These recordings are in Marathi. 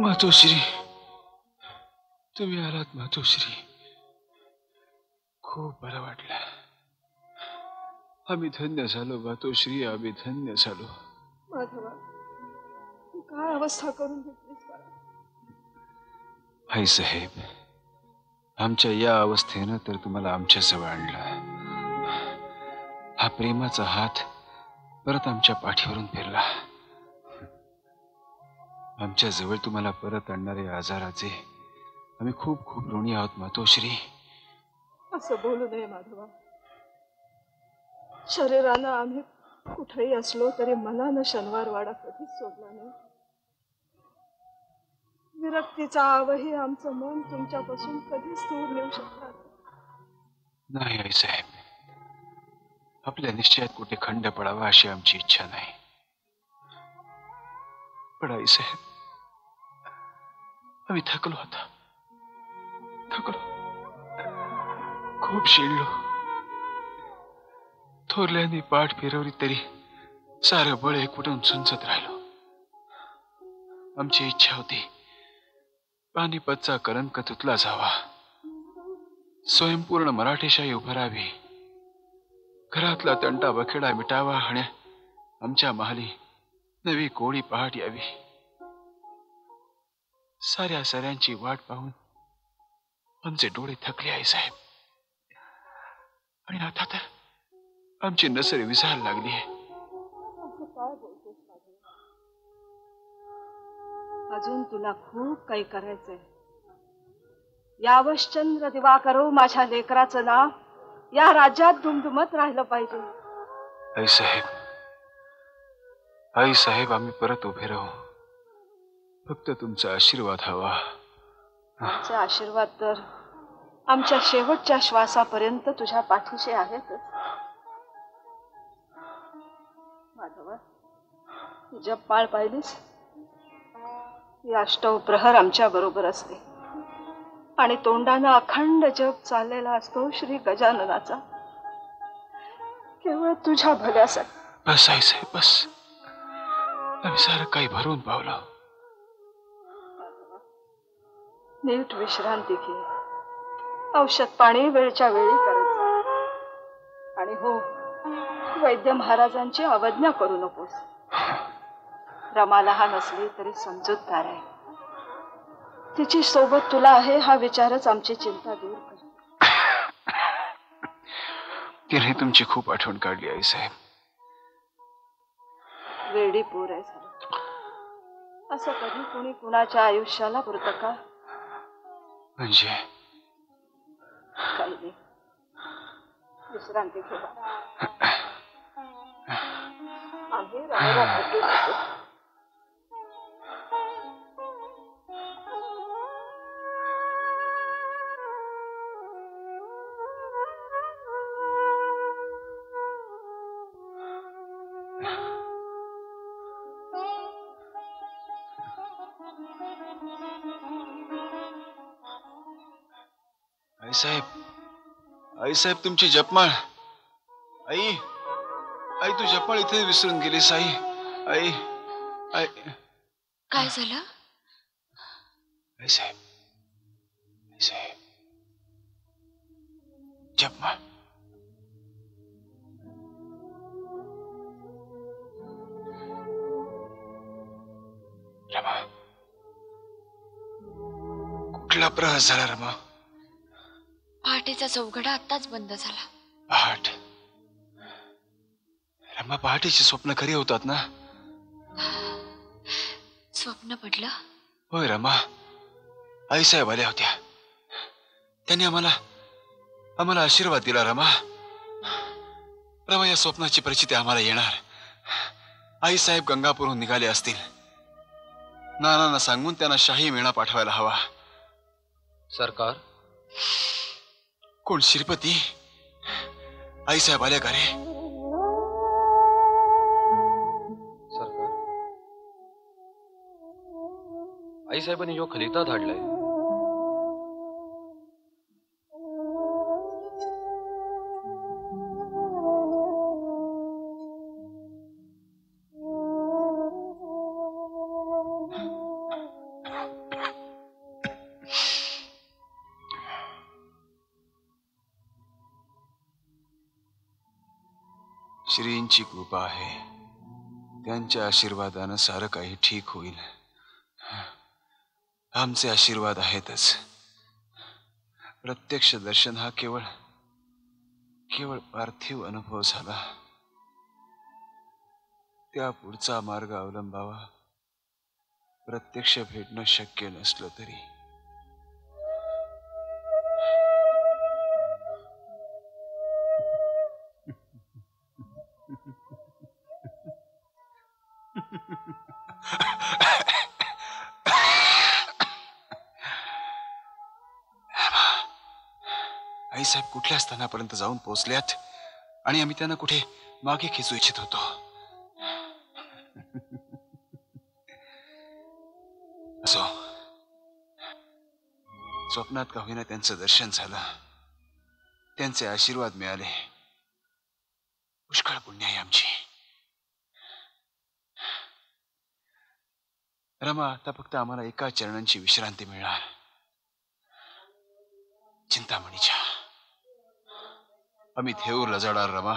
मातोश्री, तुम्ही आलात मातोश्री. खूप बरं वाटलं. आम्ही धन्य झालो मातोश्री, आम्ही धन्य झालो. माधवा, तू काय अवस्था करून घेतलीस बाळा. आई साहेब, आमच्या या अवस्थेनं तर तुम्हाला आमच्या जवळ आणलं. हा प्रेमाचा हात परत आमच्या पाठीवरून फिरला. आमच्या जवळ तुम्हाला परत आणणाऱ्या आजाराचे आम्ही खूप खूप ऋणी आहोत मातोश्री. असं बोलू नये माधवा. शरीरानं आम्ही कुठेही असलो तरी मनानं शनिवारवाडा कधीच सोडला नाही. विरक्तीचा आवही आमचं मन तुमच्यापासून कधीच दूर नेऊ शकणार नाही. आई साहेब, आपल्या निश्चयात कुठे खंड पडावा अशी आमची इच्छा नाही. पण आई साहेब, आम्ही थकलो आता. थकलो, खूप शिणलो. थोरल्याने पाठ फिरवली तरी सारं बळ एकवटून झुंजत राहिलो. आमची इच्छा होती पानिपतचा कलंक तुटला जावा, स्वयंपूर्ण मराठीशाही उभारावी, घरातला तंटा बखेडा मिटावा आणि आमच्या महाली नवी कोळी पहाट यावी. साऱ्या सऱ्यांची वाट पाहून आमचे डोळे थकले आई साहेब. आणि आता तर आमची नसर विसायला लागली आहे. अजून तुला खूप काही करायचंय. यावश्चंद्र दिवाकरो माझ्या लेकराचं नाव या राज्यात दुमदुमत राहिलं पाहिजे. आई साहेब, आई साहेब, आम्ही परत उभे राहू. फक्त तुमचा आशीर्वाद हवा. आमचा आशीर्वाद तर आमच्या शेवटच्या श्वासापर्यंत तुझ्या पाठीशी आहेतच. माधवा, ही जपमाळ पाहिलीस? ही अष्टौ प्रहर आमच्या बरोबर असते आणि तोंडानं अखंड जप चाललेला असतो श्री गजाननाचा, केवळ तुझ्या भल्यासाठी. बस आई साहेब, बस. आम्ही सारं काही भरून पावलं. नीट विश्रांती घे. औषध पाणी वेळच्या वेळी करायचं. आणि हो, वैद्य महाराजांची अवज्ञा करू नकोस. रमा लहान असली तरी समजूतदार आहे. तिची सोबत तुला आहे हा विचारच आमची चिंता दूर कर. तिने तुमची खूप आठवण काढली आई साहेब. वेडी पोर आहे झालं. असं कधी कोणी कुणाच्या आयुष्याला पुरतं का? म्हणजे काही नाही, विश्रांती घे. आम्ही रमेला भेटू शकतो. आई साहेब, आई साहेब, तुमची जपमाळ. आई, आई, तू जपमाळ इथे विसरून गेलीस. आई, आई, आई. काय झालं? आई साहेब, आई साहेब, जपमाळ. रमा, कुठला प्रहार झाला रमा? पहाटेचा चौघडा आत्ताच बंद झाला. पहाट? रमा, पहाटेची स्वप्न खरी होतात ना? स्वप्न पडलं? होय रमा, आई साहेब आल्या होत्या. त्यांनी आम्हाला आशीर्वाद दिला. रमा, रमा, या स्वप्नाची परिचिती आम्हाला येणार. आई साहेब गंगापूरहून निघाले असतील. नानांना सांगून त्यांना शाही मेळा पाठवायला हवा. सरकार, कोण? श्रीपती? आई साहेब आल्या का रे? सरकार, आई साहेबांनी जो खलिता धाडलाय श्रींची कृपा आहे. त्यांच्या आशीर्वादानं सारं काही ठीक होईल. आमचे आशीर्वाद आहेतच. प्रत्यक्ष दर्शन हा केवळ केवळ पार्थिव अनुभव झाला. त्या पुढचा मार्ग अवलंबावा. प्रत्यक्ष भेटणं शक्य नसलं तरी. आईसाहेब कुठल्या स्थानापर्यंत जाऊन पोहोचल्यात आणि आम्ही त्यांना कुठे मागे खेचू इच्छित होतो. असो, स्वप्नात का होईना त्यांचं दर्शन झालं. त्यांचे आशीर्वाद मिळाले. पुष्कळ पुण्य आहे आमची. रमा, आता फक्त आम्हाला एका चरणांची विश्रांती मिळणार, चिंतामणीच्या. आम्ही थेऊरला जाणार. रमा,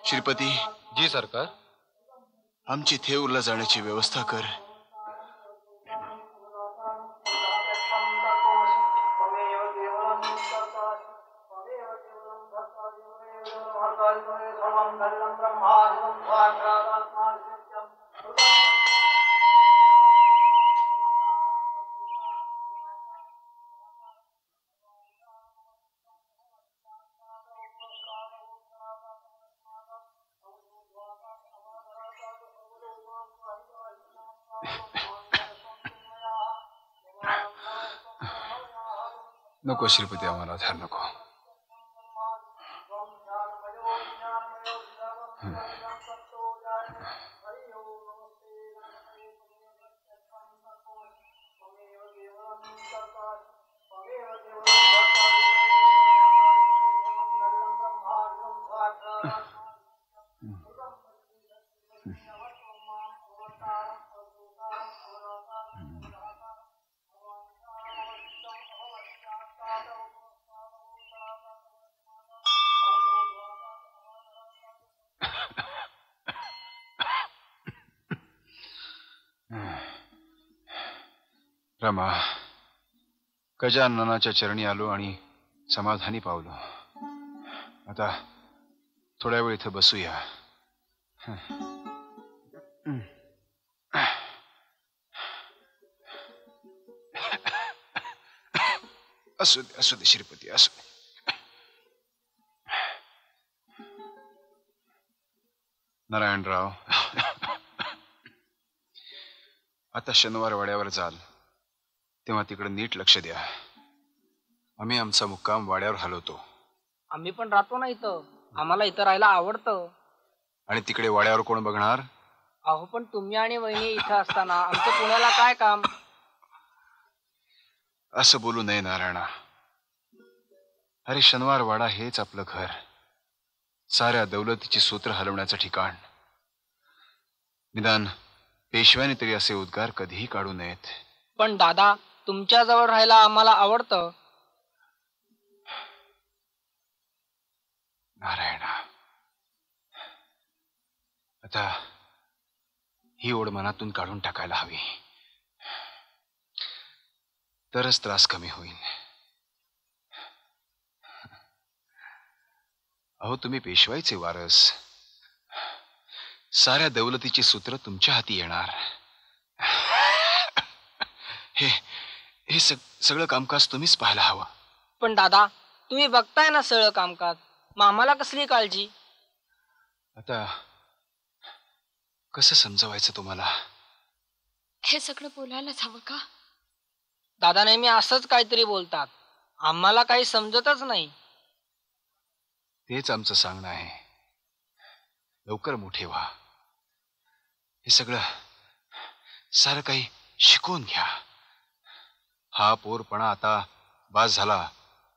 श्रीपती. जी सरकार. आमची थेऊरला जाण्याची व्यवस्था कर. नको श्रीपती, आम्हाला आधार नको. रमा, गजाननाच्या चरणी आलो आणि समाधानी पावलो. आता थोड्या वेळ इथं बसूया. असू दे श्रीपती, असू दे. नारायणराव, आता शनिवार वाड्यावर जाल तेव्हा तिकडे नीट लक्ष द्या. आम्ही आमचा मुक्काम वाड्यावर हलवतो. आम्ही पण राहतो ना इथं. आम्हाला इथं राहायला आवडतं. आणि तिकडे वाड्यावर कोण बघणार? अहो, पण तुम्ही आणि वहिनी इथं असताना आमचं पुण्याला काय काम? असं बोलू नये नारायणा. अरे, शनिवार वाडा हेच आपलं घर, साऱ्या दौलतीची सूत्र हलवण्याचं ठिकाण. निदान पेशव्याने तरी असे उद्गार कधीही काढू नयेत. पण दादा, तुमच्या जवळ राहायला आम्हाला आवडतं. नारायणा, आता ही ओढ मनातून काढून टाकायला हवी, तरच त्रास कमी होईल. अहो, तुम्ही पेशवाईचे वारस. साऱ्या दौलतीची सूत्र तुमच्या हाती येणार. हे सगळं कामकाज तुम्हीच पाहायला हवं. पण दादा, तुम्ही बघताय ना सगळं कामकाज, मग आम्हाला कसली काळजी? आता कसं समजवायचं तुम्हाला? हे सगळं बोलायलाच हवं का? दादा नेहमी असंच काहीतरी बोलतात. आम्हाला काही समजतच नाही. तेच आमचं सांगणं आहे. लवकर मोठे व्हा. हे सगळं सारं काही शिकून घ्या. हा पोरपणा आता बास झाला.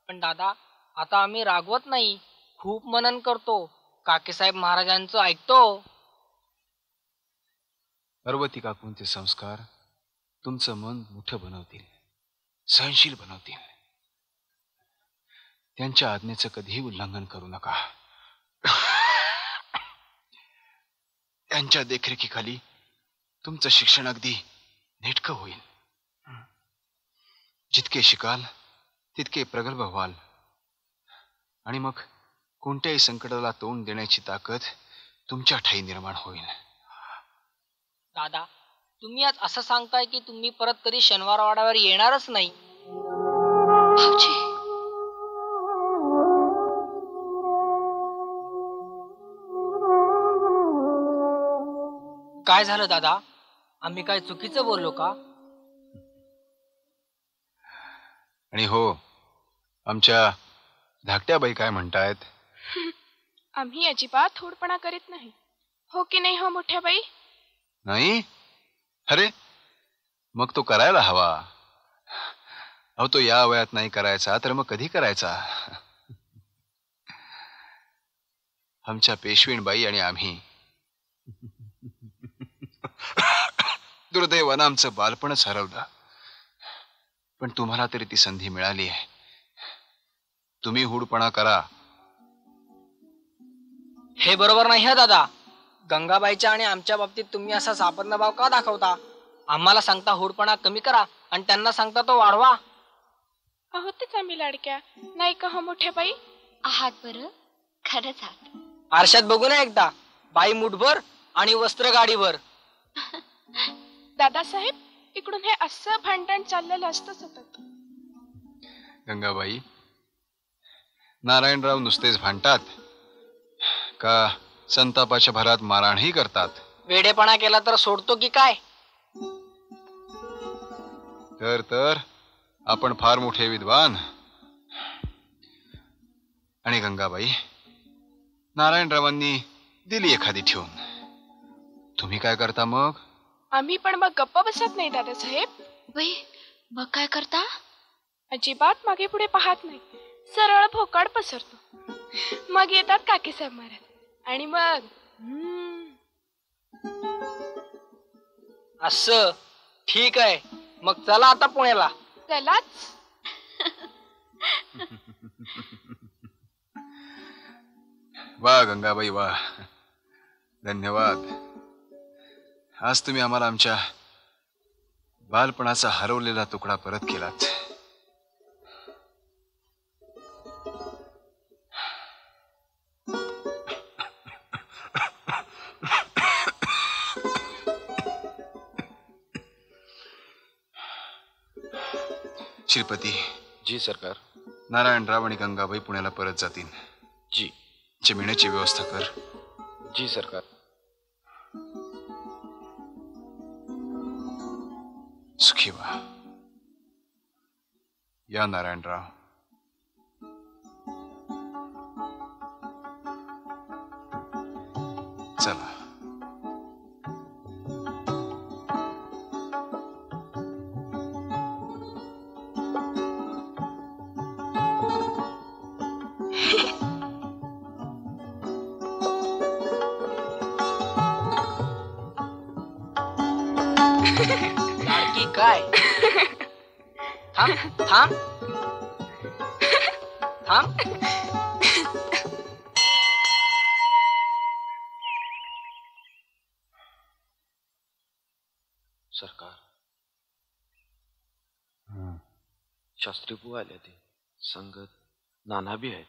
पण दादा, आता आम्ही रागवत नाही, खूप मनन करतो, काकेसाहेब महाराजांचं ऐकतो. पार्वती काकूंचे संस्कार तुमचं मन मोठं बनवतील, सहनशील बनवतील. त्यांच्या आज्ञेचं कधीही उल्लंघन करू नका. त्यांच्या देखरेखीखाली तुमचं शिक्षण अगदी नेटकं होईल. जितके शिकाल तितके प्रगल्भ व्हाल आणि मग कोणत्याही संकटाला तोंड देण्याची ताकद तुमच्या ठाई निर्माण होईल. दादा, तुम्ही आज असं सांगताय की तुम्ही परत कधी शनिवारवाड्यावर येणारच नाही. भाऊजी, काय झालं दादा? आम्ही काय चुकीचं बोललो का? आणि हो, आमच्या धाकट्या बाई काय म्हणतायत? आम्ही अजिबात थोडपणा करीत नाही. हो की नाही हो मोठ्या बाई? नाही? अरे मग तो करायला हवा. अहो, तो या वयात नाही करायचा तर मग कधी करायचा? आमच्या पेशवीणबाई आणि आम्ही दुर्दैवानं आमचं बालपणच हरवलं. पण तुम्हाला तरी ती संधी मिळाली आहे. तुम्ही हुडपणा करा. हे बरोबर नाही हा दादा. गंगाबाईच्या आणि आमच्या बाबतीत तुम्ही असा सापन्न भाव का दाखवता? आम्हाला सांगता हुडपणा कमी करा आणि त्यांना सांगता तो वाढवा. आहोतच आम्ही लाडक्या, नाही का हो मोठ्या बाई? आहात बरं, खरंच आहात. आरशात बघू ना एकदा, बाई मुठभर आणि वस्त्र गाडीवर. दादासाहेब, इकडून हे असं भांडण चाललेलं असतं सतत. गंगाबाई, नारायणराव नुसतेच भांडतात का संतापाच्या भरात मारहाणही करतात? वेडेपणा केला तर सोडतो की काय? तर आपण फार मोठे विद्वान. आणि गंगाबाई, नारायणरावांनी दिली एखादी ठेवून, तुम्ही काय करता मग? आम्ही पण मग गप्प बसत नाही दादासाहेब. बाई, मग काय करता? अजिबात मागे पुढे पाहत नाही, सरळ भोकाड पसरतो. मग येतात काकीसाहेब महाराज आणि मग असं ठीक आहे. मग चला आता पुण्याला. चलाच. वा गंगाबाई वा, धन्यवाद. आज तुम्ही आम्हाला आमच्या बालपणाचा हरवलेला तुकडा परत केलात. श्रीपती, जी सरकार. नारायणराव आणि गंगाबाई पुण्याला परत जातील. जी. जमिनीची व्यवस्था कर. जी सरकार. सुखी व्हा. या नारायणराव. चला. लाडकी काय? थांब थांब थांब. सरकार, शास्त्री बुवा आले ते संगत नाना भी आहेत.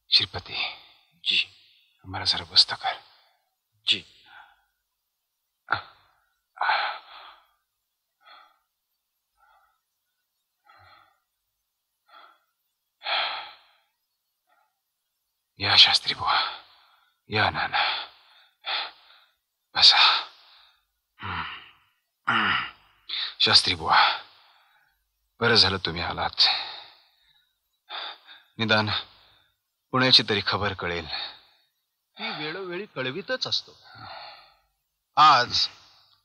श्रीपती, जी. हमारा जरा व्यवस्था कर. जी. या शास्त्री बुवा, या नाना, बसा. शास्त्री बुवा, बरं झालं तुम्ही आलात. निदान पुण्याची तरी खबर कळेल. ती वेळोवेळी कळवीतच असतो. आज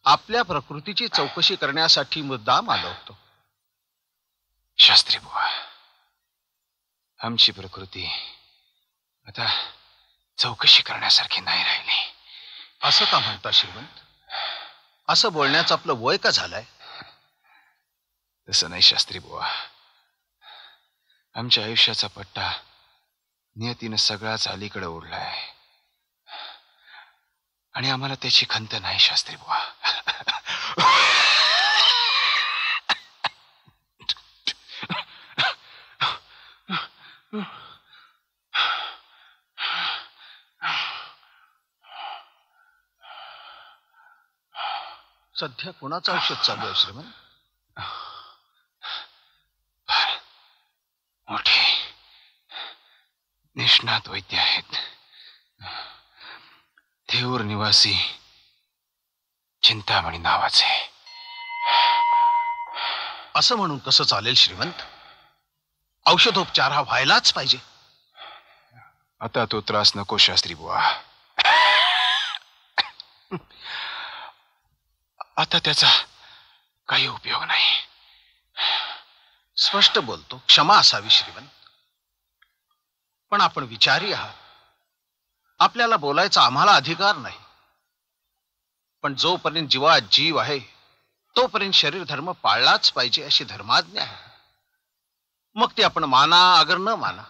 आपल्या प्रकृतीची चौकशी करण्यासाठी मुद्दाम आलो होतो. शास्त्री बुवा, आमची प्रकृती आता चौकशी करण्यासारखी नाही राहिली. असं का म्हणता श्रीमंत? असं बोलण्याचं आपलं वय का झालंय? तसं नाही शास्त्री बुवा. आमच्या आयुष्याचा पट्टा नियतीनं सगळाच अलीकडे ओढलाय आणि आम्हाला त्याची खंत नाही शास्त्री बुवा. सध्या कोणाचं औषध चालू आहे श्रीमंत? मोठे निष्णात वैद्य आहेत. थेऊर निवासी चिंतामणी नावाचे. असं म्हणून कसं चालेल श्रीमंत? औषधोपचार हा व्हायलाच पाहिजे. आता तो त्रास नको शास्त्री बुवा. आता त्याचा काही उपयोग नाही. स्पष्ट बोलतो, क्षमा असावी श्रीमंत. पण आपण विचारी आहात. आपल्याला बोलायचा आम्हाला अधिकार नाही. पण जोपर्यंत जीवात जीव आहे तोपर्यंत शरीर धर्म पाळलाच पाहिजे अशी धर्माज्ञा आहे. मग ते आपण माना अगर न माना.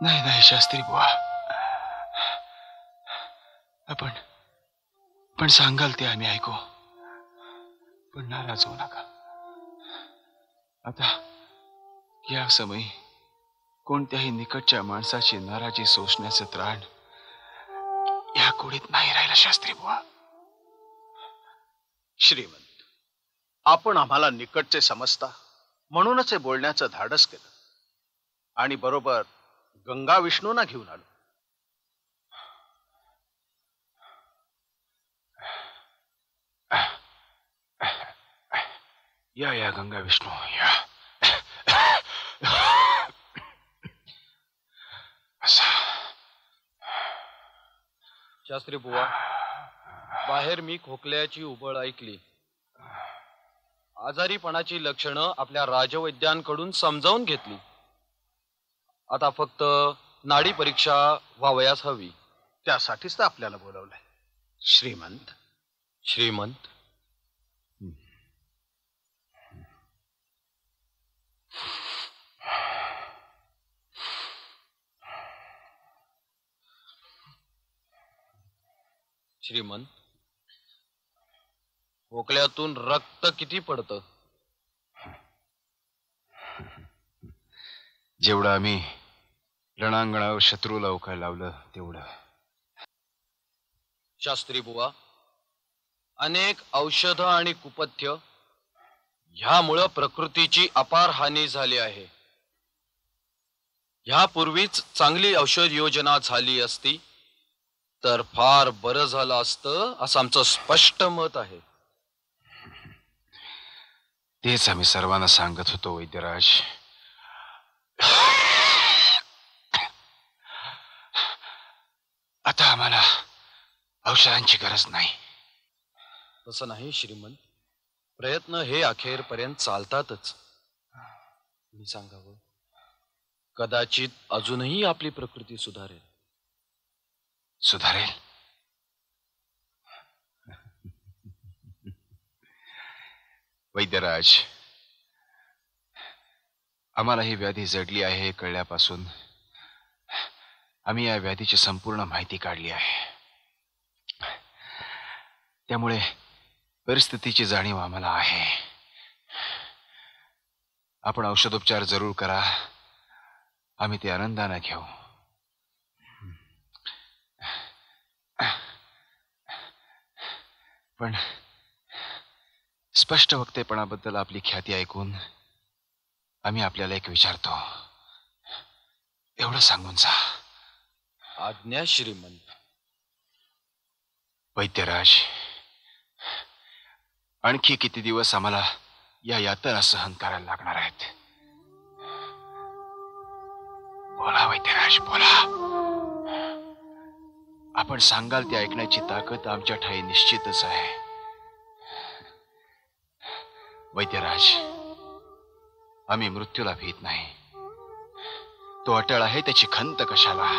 नाही नाही शास्त्री बुवा, आपण पण सांगाल ते आम्ही ऐकू, पण नाराज होऊ नका. आता या समयी कोणत्याही निकटच्या माणसाची नाराजी सोसण्याचं त्राण या कोडीत नाही राहिलं शास्त्री बुवा. श्रीमंत, आपण आम्हाला निकटचे समजता म्हणूनच हे बोलण्याचं धाडस केलं आणि बरोबर गंगा विष्णूंना घेऊन आलो. या या गंगा विष्णू या. शास्त्री बुवा, बाहेर मी खोकल्याची उबळ ऐकली. आजारीपणाची लक्षणं आपल्या राजवैद्यांकडून समजावून घेतली. आता फक्त नाडी परीक्षा व्हावयास हवी. त्यासाठीच तर आपल्याला बोलवलंय. श्रीमंत, श्रीमंत, श्रीमंत, खोकल्यातून रक्त किती पडतं? जेवढं आम्ही रणांगणावर शत्रूला उखायला लावलं तेवढं. शास्त्री बुवा, अनेक औषधं आणि कुपथ्य ह्यामुळं प्रकृतीची अपार हानी झाली आहे. ह्यापूर्वीच चांगली औषध योजना झाली असती तर फार बरं झालं असतं असं आमचं स्पष्ट मत आहे. तेच आम्ही सर्वांना सांगत होतो वैद्यराज. आता आम्हाला औषधांची गरज नाही. तसं नाही श्रीमंत, प्रयत्न हे अखेरपर्यंत चालतातच. मी सांगावं, कदाचित अजूनही आपली प्रकृती सुधारेल. सुधारेल? वैद्यराज, आम्हाला ही व्याधी जडली आहे हे कळल्यापासून आम्ही या व्याधीची संपूर्ण माहिती काढली आहे. त्यामुळे परिस्थितीची जाणीव आम्हाला आहे. आपण औषधोपचार जरूर करा, आम्ही ते आनंदाने घेऊ. पण स्पष्ट वक्तेपणाबद्दल आपली ख्याती ऐकून आम्ही आपल्याला एक विचारतो, एवढं सांगून जा. आज्ञा श्रीमंत. वैद्यराज, आणखी किती दिवस आम्हाला या यातना सहन करायला लागणार आहेत? बोला वैद्यराज, बोला. आपण सांगाल ते ऐकण्याची ताकद आमच्या ठाई निश्चितच आहे. वैद्यराज, आम्ही मृत्यूला भीत नाही. तो अटळ आहे, त्याची खंत कशाला.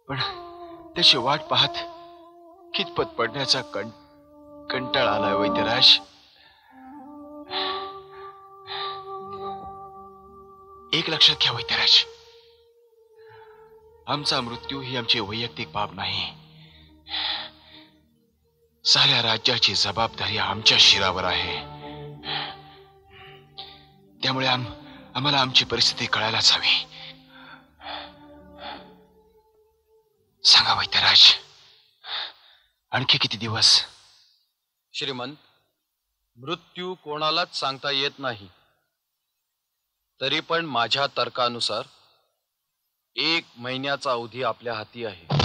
पण त्याची वाट पाहत कितपत पडण्याचा कंटाळा आलाय वैद्यराज. एक लक्षात घ्या वैद्यराज, आमचा मृत्यू ही आमची वैयक्तिक बाब नाही. साऱ्या राज्याची जबाबदारी आमच्या शिरावर आहे. त्यामुळे आम्हाला आमची परिस्थिती कळायलाच हवी. सांगा वैद्यराज, आणखी किती दिवस? श्रीमंत, मृत्यू कोणालाच सांगता येत नाही. तरी पण माझ्या तर्कानुसार 1 महिन्याचा अवधी आपल्या हाती आहे.